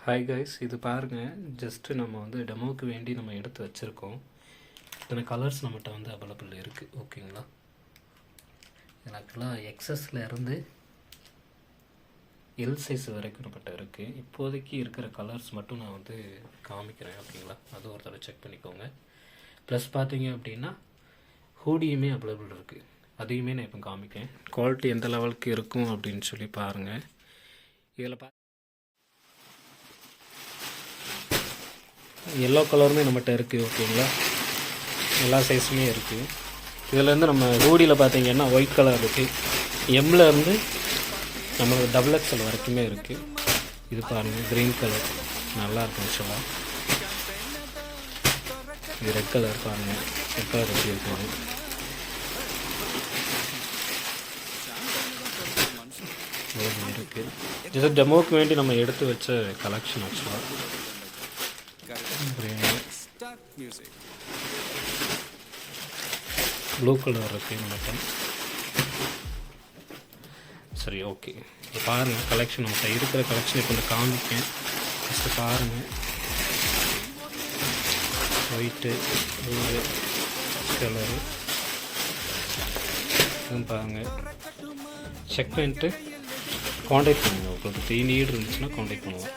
Hi guys, இது பாருங்கள். Just நம்ம வந்து டெமோவுக்கு வேண்டி நம்ம எடுத்து வச்சுருக்கோம். இத்தனை கலர்ஸ் நம்மகிட்ட வந்து அவைலபிள் இருக்குது. ஓகேங்களா, இதில் ஆக்சுவலாக எக்ஸஸில் இருந்து எல் சைஸ் வரைக்கும் நம்மகிட்ட இருக்குது. இப்போதைக்கு இருக்கிற கலர்ஸ் மட்டும் நான் வந்து காமிக்கிறேன். ஓகேங்களா, அது ஒரு தடவை செக் பண்ணிக்கோங்க. ப்ளஸ் பார்த்தீங்க அப்படின்னா ஹூடியுமே அவைலபிள் இருக்குது. அதையுமே நான் இப்போ காமிக்கிறேன். குவாலிட்டி எந்த லெவலுக்கு இருக்கும் அப்படின்னு சொல்லி பாருங்கள். இதில் எல்லோ கலருமே நம்மகிட்ட இருக்குது. ஓகேங்களா, எல்லா சைஸுமே இருக்குது. இதிலேருந்து நம்ம ஹூடியில் பார்த்தீங்கன்னா ஒயிட் கலர் இருக்குது. எம்லேருந்து நம்மளுக்கு டபுள் எக்ஸ்எல் வரைக்குமே இருக்குது. இது பாருங்கள், க்ரீன் கலர் நல்லாயிருக்கும் ஆக்சுவலாக. இது ரெட் கலர் பாருங்கள், ரெட் கலர் எப்படி இருக்குது. இருக்குது. இது டெமோவுக்கு வேண்டி நம்ம எடுத்து வச்ச கலெக்ஷன் ஆக்சுவலாக. ப்ளூ கலர் இருக்குது நம்மகிட்ட. சரி, ஓகே. இப்போ பாருங்கள், கலெக்ஷன் நம்மகிட்ட இருக்கிற கலெக்ஷன் இப்போ கொஞ்சம் காமிக்கேன். ஃபஸ்ட்டு பாருங்கள். ஒயிட்டு, ப்ளூ கலரு பாருங்கள். செக் பண்ணிட்டு காண்டாக்ட் பண்ணுங்கள். உங்களுக்கு நீட் இருந்துச்சுன்னா காண்டாக்ட் பண்ணுவோம்.